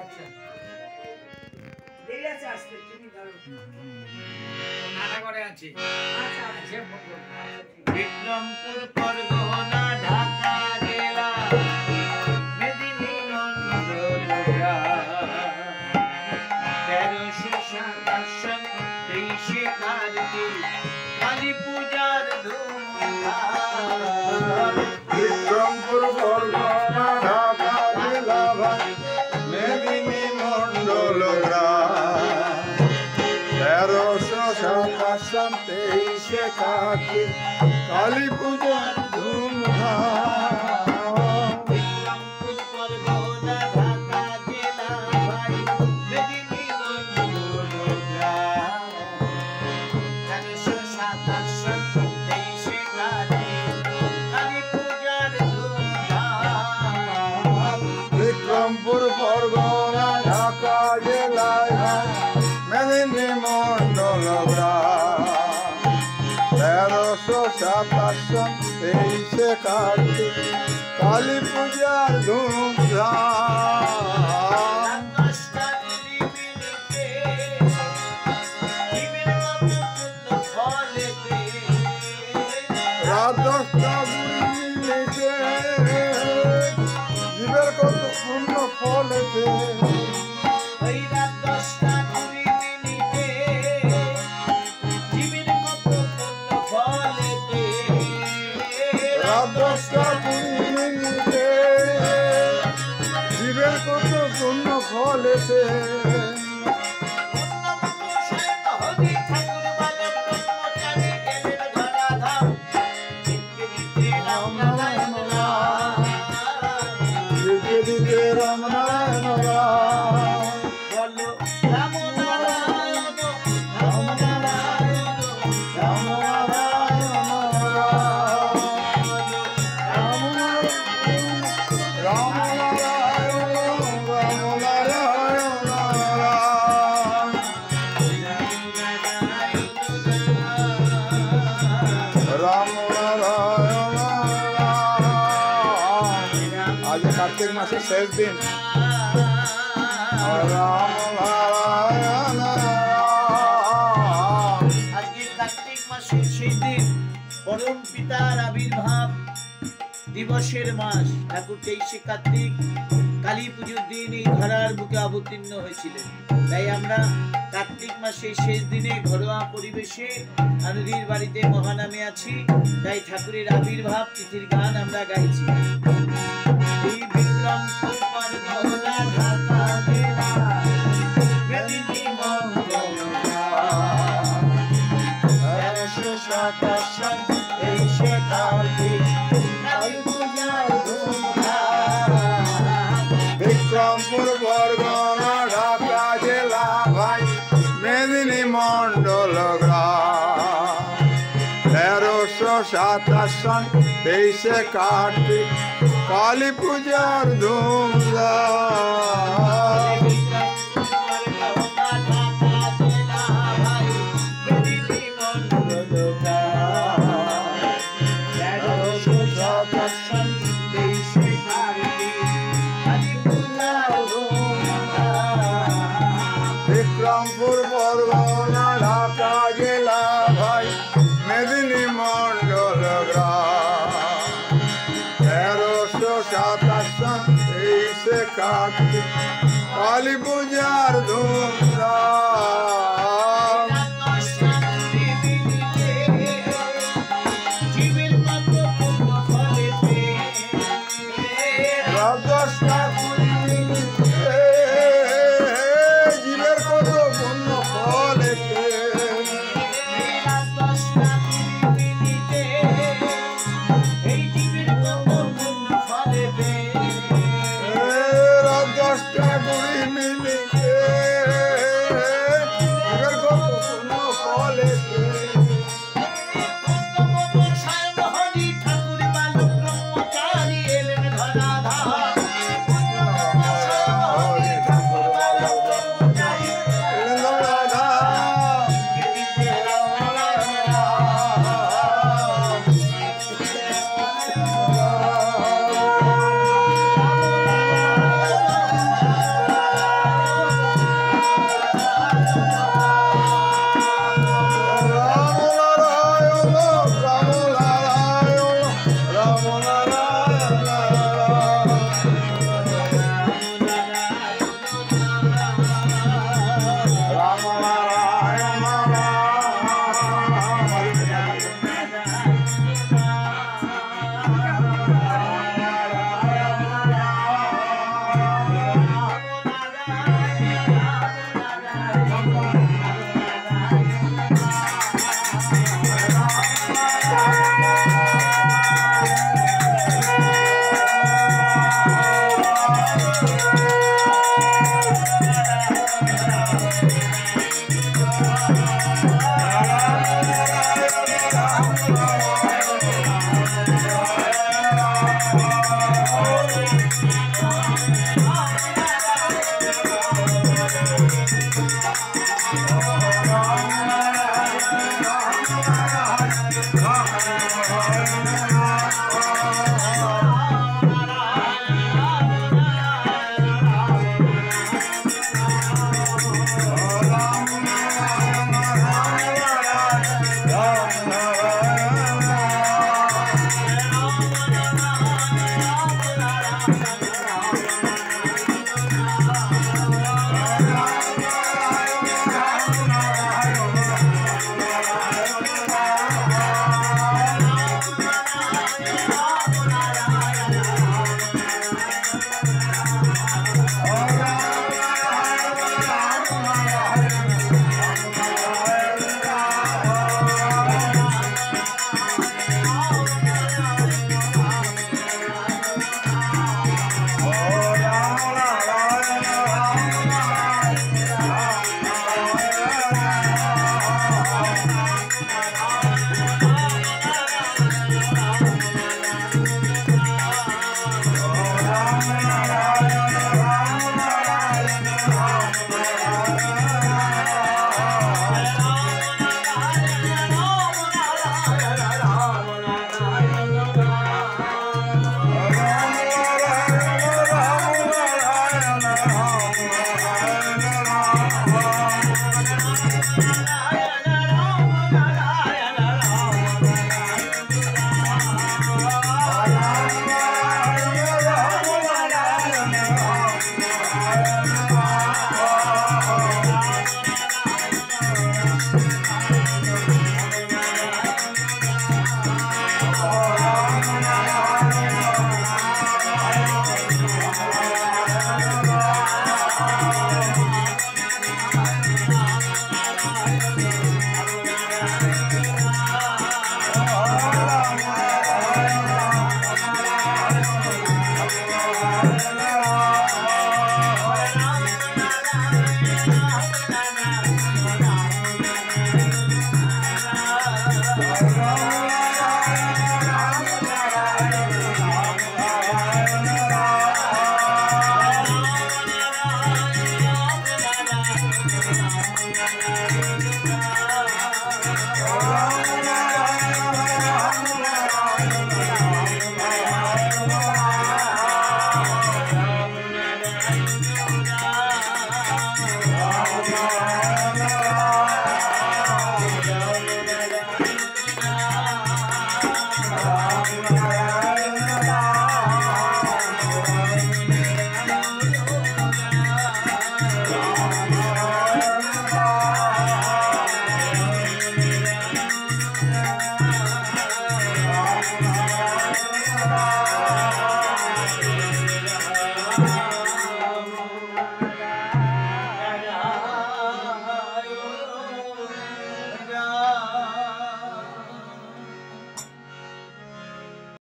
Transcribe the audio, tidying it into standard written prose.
আচ্ছা দেরি আছে আসতে তুমি ধরো নানা করে আছে আচ্ছা আচ্ছা ফোন করো বিক্রমপুর পরগনা ঢাকা জেলা মেদিনীগঞ্জ 1327 কার্তিক কালী পূজার ধুমধাম বিক্রমপুর পরগনা ঢাকা জেলা ভাই মেদিনী মন্ডল গ্রাম 1327 কার্তিক কালী পূজার ধুমধাম বিক্রমপুর পরগনা ঢাকা জেলা ভাই মেদিনীগঞ্জ 1327 কার্তিক কালী পূজার ধুমধাম বিক্রমপুর পরগনা ঢাকা জেলায় ভাই মেদিনী মন্ডল গ্রাম 1327 কার্তিক কালী পূজার ধুমধাম রাত 10টা 20 মিনিটে জীবের কত পূর্ণ ফলেতে রাত 10টা 20 মিনিটে জীবের কত পূর্ণ ফলেতে দিতে রাম নারায়ণ রাম বলো রাম নারায়ণ রাম নারায়ণ রাম নারায়ণ রাম রাম নারায়ণ রাম নারায়ণ রাম নারায়ণ আজ কার্তিক মাসের শেষ দিন রাম নারায়ণ আজকে কার্তিক মাসের শেষ দিন পরম পিতার আবির্ভাব দিবসের মাস ঠাকুর 23 কার্তিক কালী পুজোর দিন এই ধরার বুকে অবতীর্ণ হয়েছিলেন। তাই আমরা কার্তিক মাসের শেষ দিনে ঘরোয়া পরিবেশে আনুদির বাড়িতে মহানামে আছি। তাই ঠাকুরের আবির্ভাব তিথির গান আমরা গাইছি। এই বিক্রমপুর পরগনা ঢাকা জেলা মেদিনী মন্ডল গ্রাম 1327 কার্তিক কালী পূজার ধুমধাম বিক্রমপুর পরগনা ঢাকা জেলা ভাই মেদিনী মন্ডল গ্রাম 1327 কার্তিক কালী পূজার ধুমধাম বিক্রমপুর পরগনা ঢাকা জেলা ভাই মেদিনী মন্ডল গ্রাম 1327 কার্তিক কালী পূজার ধুমধাম রাত 10টা 20 মিনিটে জীবের কত পূর্ণ ফলেতে রাত 10টা